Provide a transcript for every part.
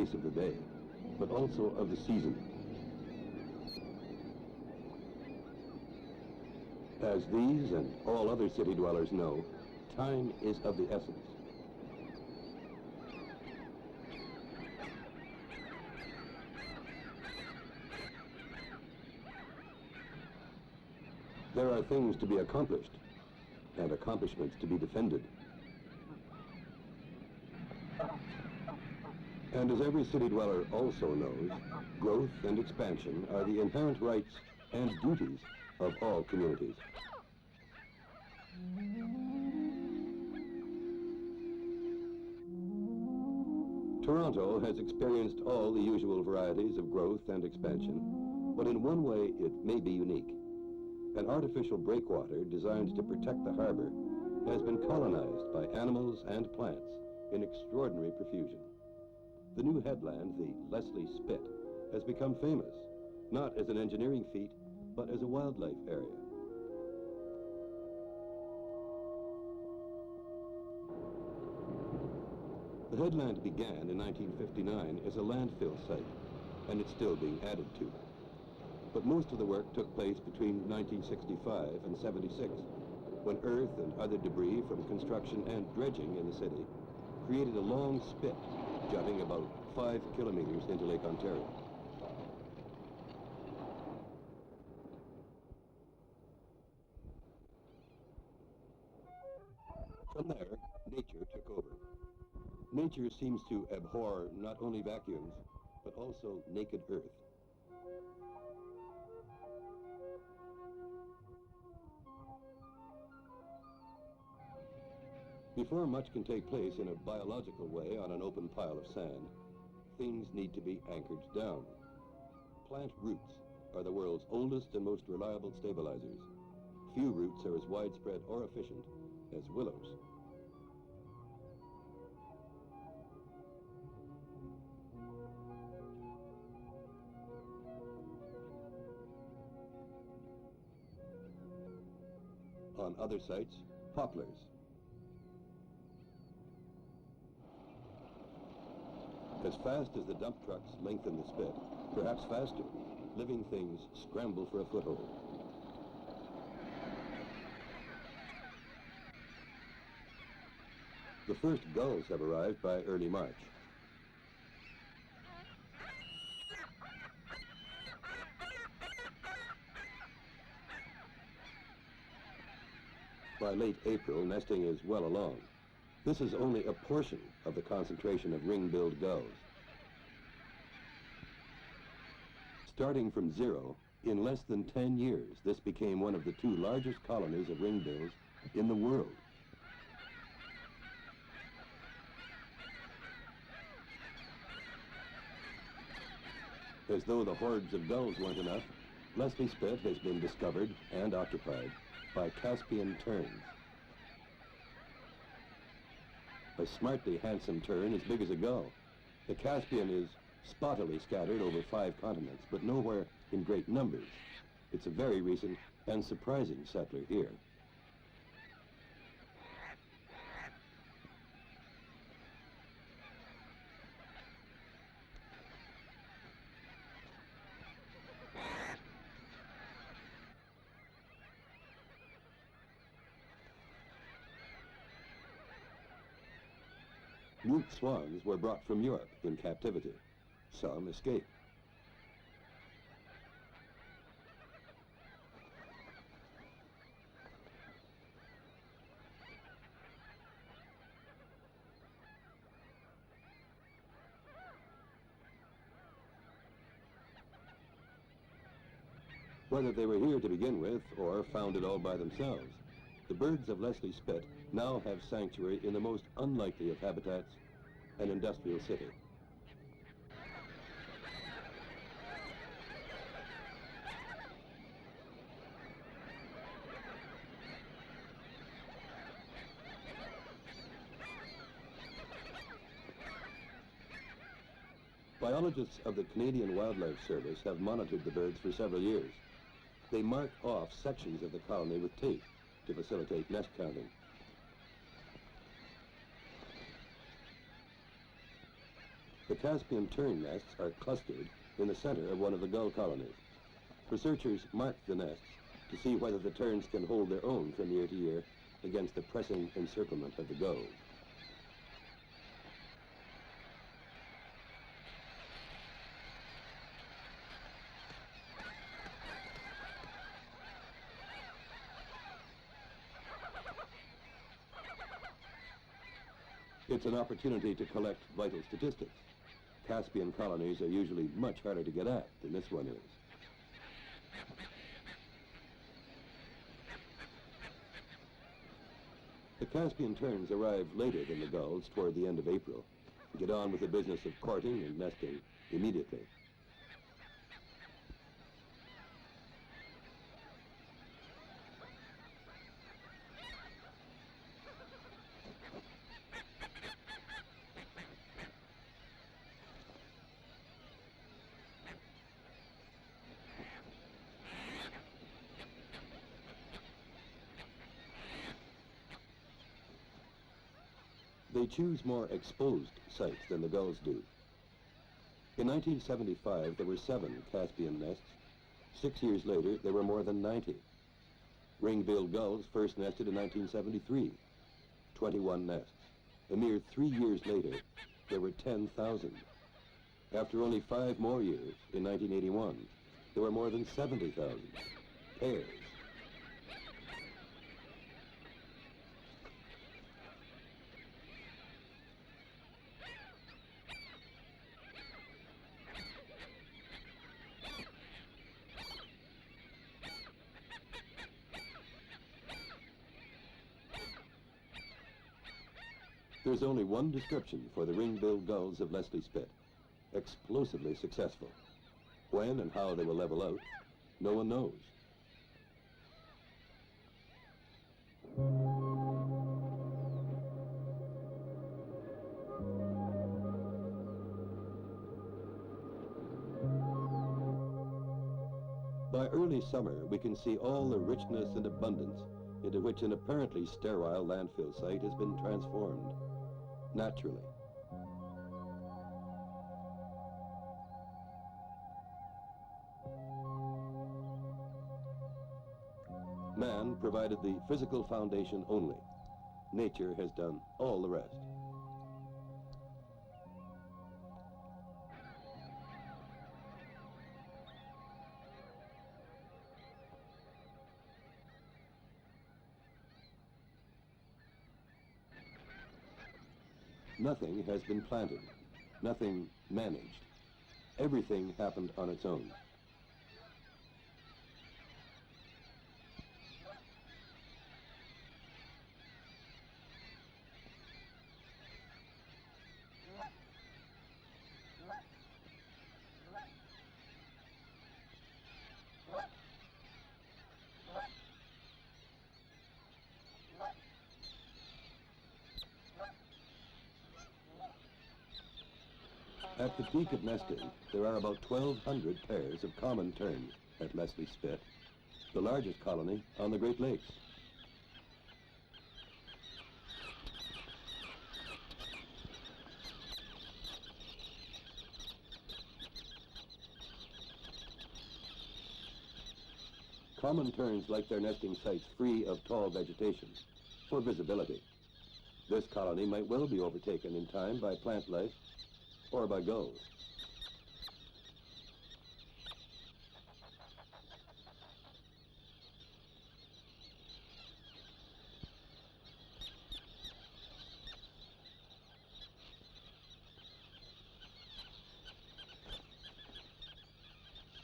pace of the day, but also of the season. As these and all other city dwellers know, time is of the essence. There are things to be accomplished, and accomplishments to be defended. And as every city dweller also knows, growth and expansion are the inherent rights and duties of all communities. Toronto has experienced all the usual varieties of growth and expansion, but in one way it may be unique. An artificial breakwater designed to protect the harbor has been colonized by animals and plants in extraordinary profusion. The new headland, the Leslie Spit, has become famous, not as an engineering feat, but as a wildlife area. The headland began in 1959 as a landfill site, and it's still being added to. But most of the work took place between 1965 and 76, when earth and other debris from construction and dredging in the city created a long spit jutting about 5 kilometers into Lake Ontario. From there, nature took over. Nature seems to abhor not only vacuums, but also naked earth. Before much can take place in a biological way on an open pile of sand, things need to be anchored down. Plant roots are the world's oldest and most reliable stabilizers. Few roots are as widespread or efficient as willows. On other sites, poplars. As fast as the dump trucks lengthen the spit, perhaps faster, living things scramble for a foothold. The first gulls have arrived by early March. By late April, nesting is well along. This is only a portion of the concentration of ring-billed gulls. Starting from zero, in less than 10 years, this became one of the 2 largest colonies of ring-bills in the world. As though the hordes of gulls weren't enough, Leslie Spit has been discovered and occupied by Caspian terns. A smartly handsome tern as big as a gull. The Caspian is spottily scattered over 5 continents, but nowhere in great numbers. It's a very recent and surprising settler here. Mute swans were brought from Europe in captivity. Some escaped. Whether they were here to begin with or found it all by themselves, the birds of Leslie Spit now have sanctuary in the most unlikely of habitats, an industrial city. Biologists of the Canadian Wildlife Service have monitored the birds for several years. They mark off sections of the colony with tape to facilitate nest counting. The Caspian tern nests are clustered in the center of one of the gull colonies. Researchers mark the nests to see whether the terns can hold their own from year to year against the pressing encirclement of the gulls. It's an opportunity to collect vital statistics. Caspian colonies are usually much harder to get at than this one is. The Caspian terns arrive later than the gulls toward the end of April, and get on with the business of courting and nesting immediately. They choose more exposed sites than the gulls do. In 1975, there were 7 Caspian nests. 6 years later, there were more than 90. Ring-billed gulls first nested in 1973, 21 nests. A mere 3 years later, there were 10,000. After only 5 more years, in 1981, there were more than 70,000 pairs. There's only one description for the ring-billed gulls of Leslie Spit: explosively successful. When and how they will level out, no one knows. By early summer, we can see all the richness and abundance into which an apparently sterile landfill site has been transformed, naturally. Man provided the physical foundation only. Nature has done all the rest. Nothing has been planted, nothing managed. Everything happened on its own. At the peak of nesting, there are about 1,200 pairs of common terns at Leslie Spit, the largest colony on the Great Lakes. Common terns like their nesting sites free of tall vegetation for visibility. This colony might well be overtaken in time by plant life or by gulls.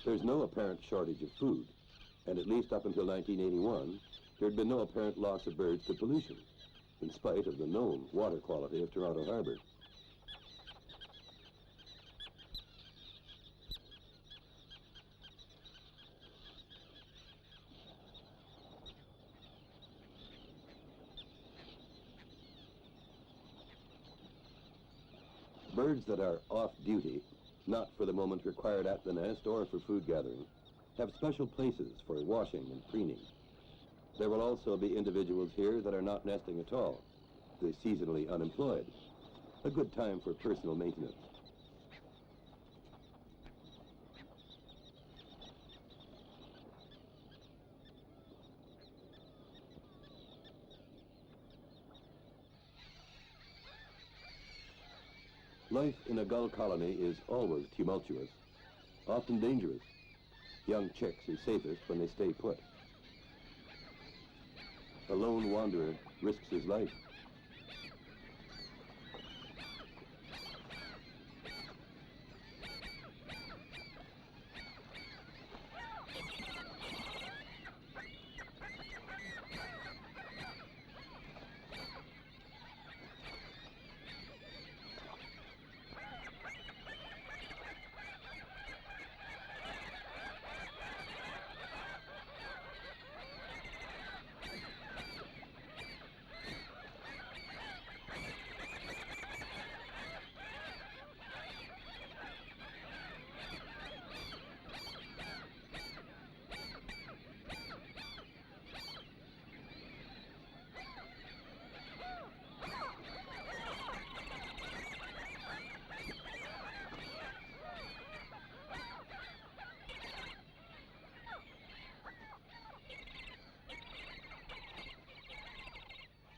There's no apparent shortage of food, and at least up until 1981, there had been no apparent loss of birds to pollution, in spite of the known water quality of Toronto Harbour. Birds that are off-duty, not for the moment required at the nest or for food gathering, have special places for washing and preening. There will also be individuals here that are not nesting at all, the seasonally unemployed. A good time for personal maintenance. Life in a gull colony is always tumultuous, often dangerous. Young chicks are safest when they stay put. A lone wanderer risks his life.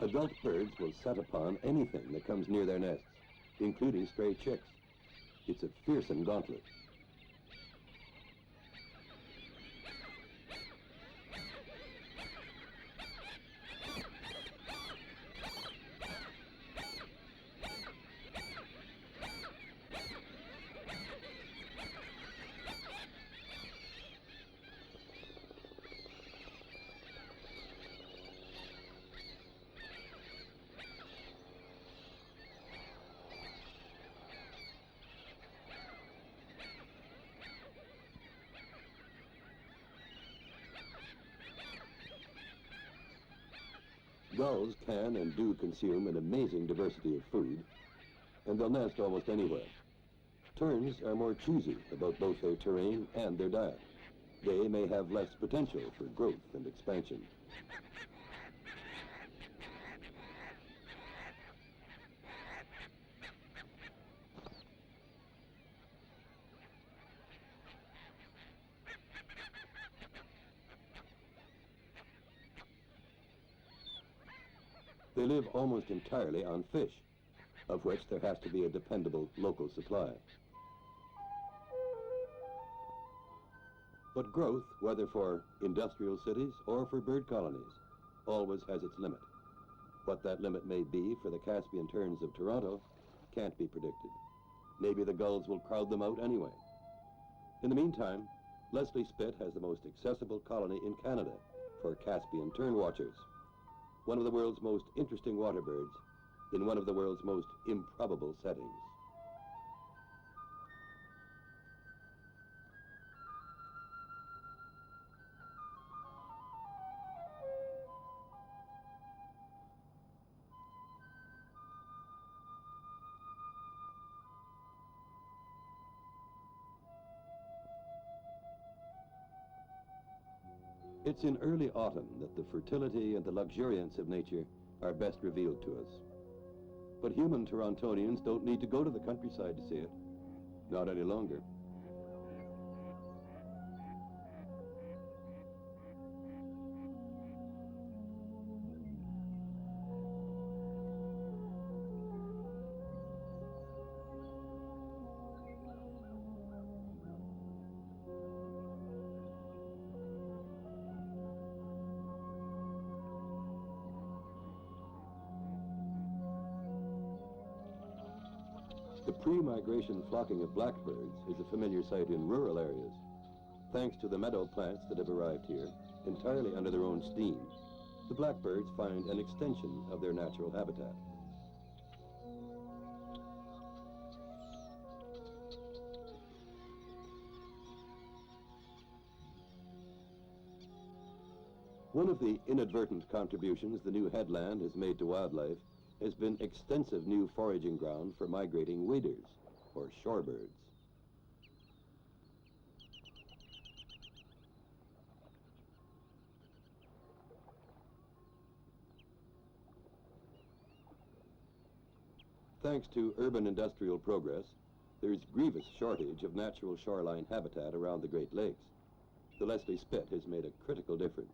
Adult birds will set upon anything that comes near their nests, including stray chicks. It's a fearsome gauntlet. Gulls can and do consume an amazing diversity of food, and they'll nest almost anywhere. Terns are more choosy about both their terrain and their diet. They may have less potential for growth and expansion. They live almost entirely on fish, of which there has to be a dependable local supply. But growth, whether for industrial cities or for bird colonies, always has its limit. What that limit may be for the Caspian terns of Toronto can't be predicted. Maybe the gulls will crowd them out anyway. In the meantime, Leslie Spit has the most accessible colony in Canada for Caspian tern watchers. One of the world's most interesting water birds in one of the world's most improbable settings. It's in early autumn that the fertility and the luxuriance of nature are best revealed to us. But human Torontonians don't need to go to the countryside to see it. Not any longer. The pre-migration flocking of blackbirds is a familiar sight in rural areas. Thanks to the meadow plants that have arrived here, entirely under their own steam, the blackbirds find an extension of their natural habitat. One of the inadvertent contributions the new headland has made to wildlife has been extensive new foraging ground for migrating waders, or shorebirds. Thanks to urban industrial progress, there's grievous shortage of natural shoreline habitat around the Great Lakes. The Leslie Spit has made a critical difference.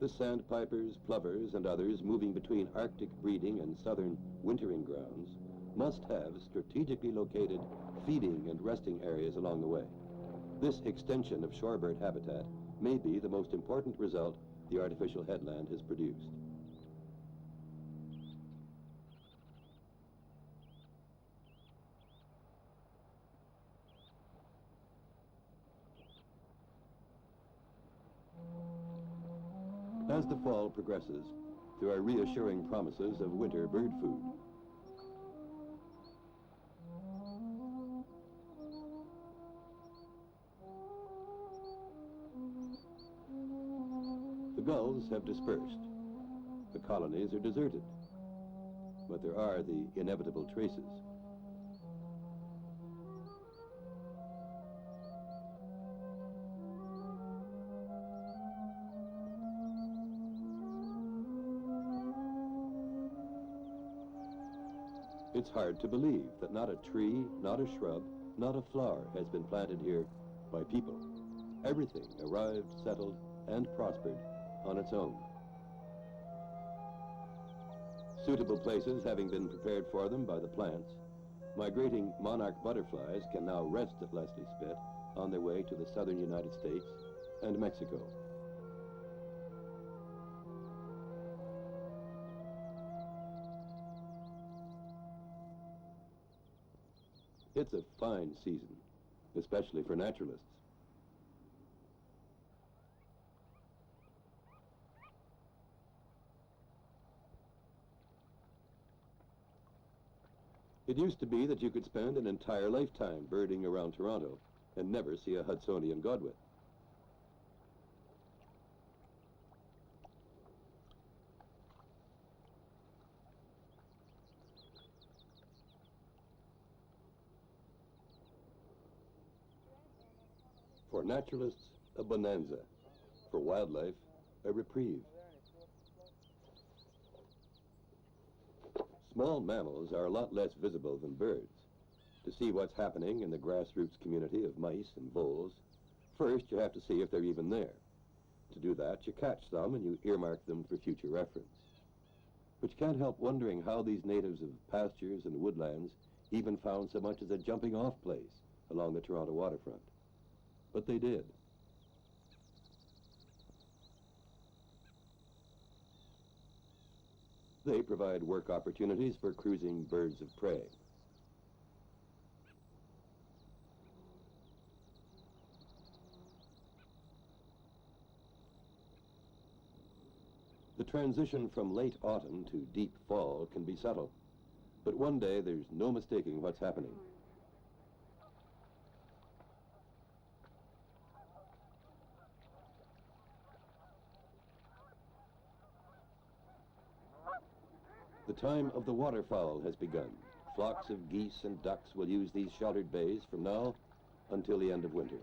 The sandpipers, plovers, and others moving between Arctic breeding and southern wintering grounds must have strategically located feeding and resting areas along the way. This extension of shorebird habitat may be the most important result the artificial headland has produced. As the fall progresses, there are reassuring promises of winter bird food. The gulls have dispersed. The colonies are deserted. But there are the inevitable traces. It's hard to believe that not a tree, not a shrub, not a flower has been planted here by people. Everything arrived, settled, and prospered on its own. Suitable places having been prepared for them by the plants, migrating monarch butterflies can now rest at Leslie Spit on their way to the southern United States and Mexico. It's a fine season, especially for naturalists. It used to be that you could spend an entire lifetime birding around Toronto and never see a Hudsonian godwit. For naturalists, a bonanza. For wildlife, a reprieve. Small mammals are a lot less visible than birds. To see what's happening in the grassroots community of mice and voles, first you have to see if they're even there. To do that, you catch some and you earmark them for future reference. But you can't help wondering how these natives of pastures and woodlands even found so much as a jumping-off place along the Toronto waterfront. But they did. They provide work opportunities for cruising birds of prey. The transition from late autumn to deep fall can be subtle, but one day there's no mistaking what's happening. The time of the waterfowl has begun. Flocks of geese and ducks will use these sheltered bays from now until the end of winter.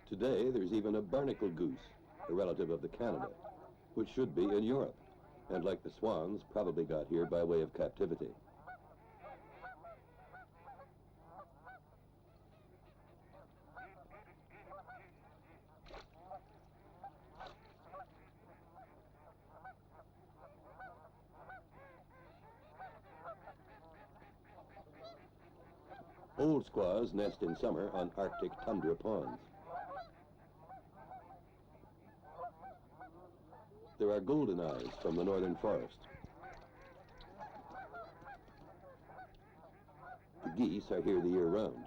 Today, there's even a barnacle goose, a relative of the Canada, which should be in Europe, and like the swans, probably got here by way of captivity. Old squaws nest in summer on Arctic tundra ponds. There are golden eyes from the northern forest. The geese are here the year round.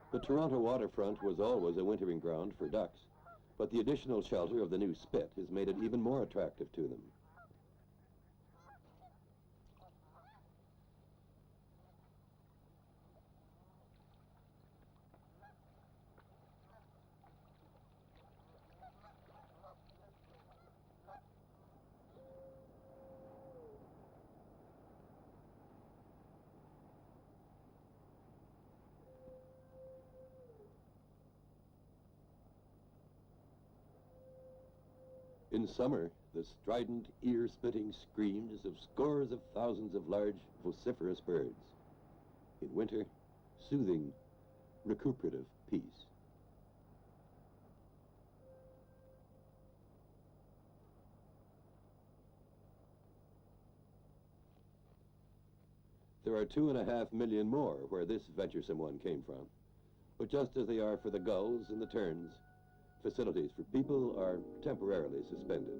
The Toronto waterfront was always a wintering ground for ducks, but the additional shelter of the new spit has made it even more attractive to them. In summer, the strident, ear-splitting screams of scores of thousands of large, vociferous birds. In winter, soothing, recuperative peace. There are 2.5 million more where this venturesome one came from. But just as they are for the gulls and the terns, facilities for people are temporarily suspended.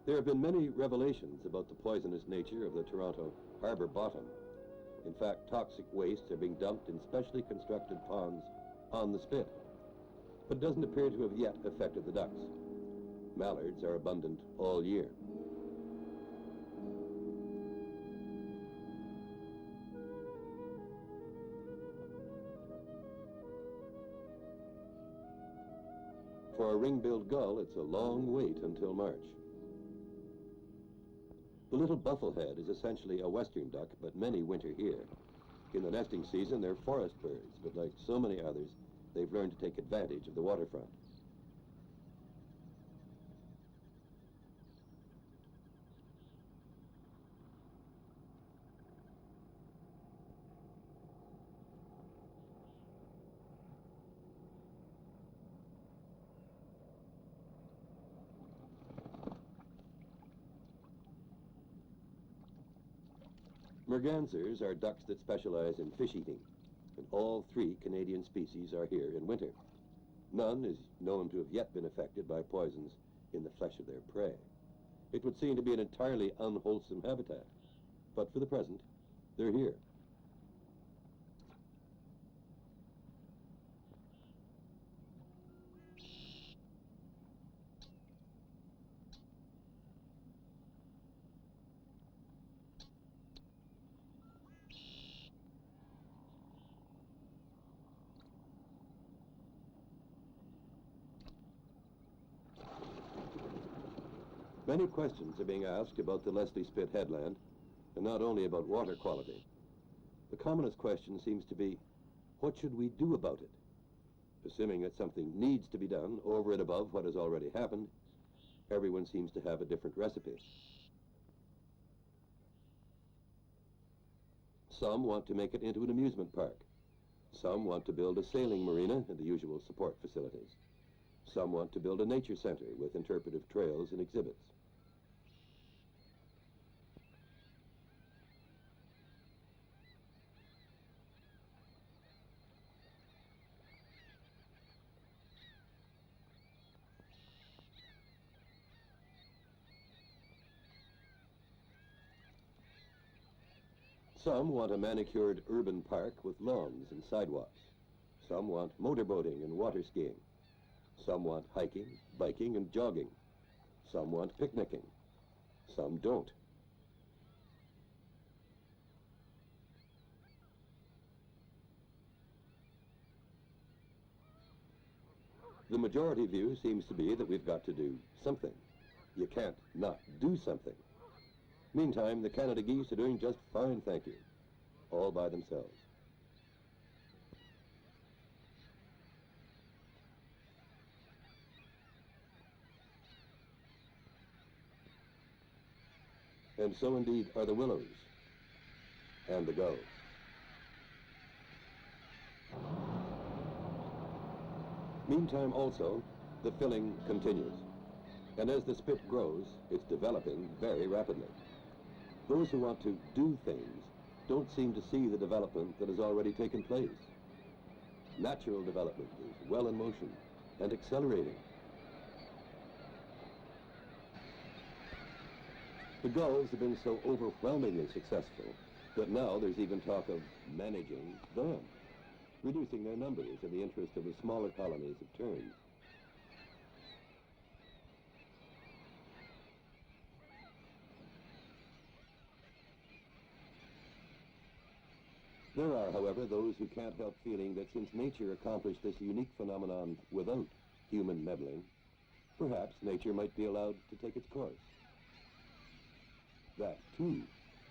There have been many revelations about the poisonous nature of the Toronto harbor bottom. In fact, toxic wastes are being dumped in specially constructed ponds on the spit. But it doesn't appear to have yet affected the ducks. Mallards are abundant all year. For a ring-billed gull, it's a long wait until March. The little bufflehead is essentially a western duck, but many winter here. In the nesting season, they're forest birds, but like so many others, they've learned to take advantage of the waterfront. Mergansers are ducks that specialize in fish eating, and all 3 Canadian species are here in winter. None is known to have yet been affected by poisons in the flesh of their prey. It would seem to be an entirely unwholesome habitat, but for the present, they're here. Many questions are being asked about the Leslie Spit headland, and not only about water quality. The commonest question seems to be, what should we do about it? Assuming that something needs to be done over and above what has already happened, everyone seems to have a different recipe. Some want to make it into an amusement park. Some want to build a sailing marina and the usual support facilities. Some want to build a nature center with interpretive trails and exhibits. Some want a manicured urban park with lawns and sidewalks. Some want motorboating and water skiing. Some want hiking, biking, and jogging. Some want picnicking. Some don't. The majority view seems to be that we've got to do something. You can't not do something. Meantime, the Canada geese are doing just fine, thank you, all by themselves. And so indeed are the willows and the gulls. Meantime also, the filling continues. And as the spit grows, it's developing very rapidly. Those who want to do things don't seem to see the development that has already taken place. Natural development is well in motion and accelerating. The gulls have been so overwhelmingly successful that now there's even talk of managing them, reducing their numbers in the interest of the smaller colonies of terns. There are, however, those who can't help feeling that since nature accomplished this unique phenomenon without human meddling, perhaps nature might be allowed to take its course. That, too,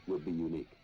would be unique.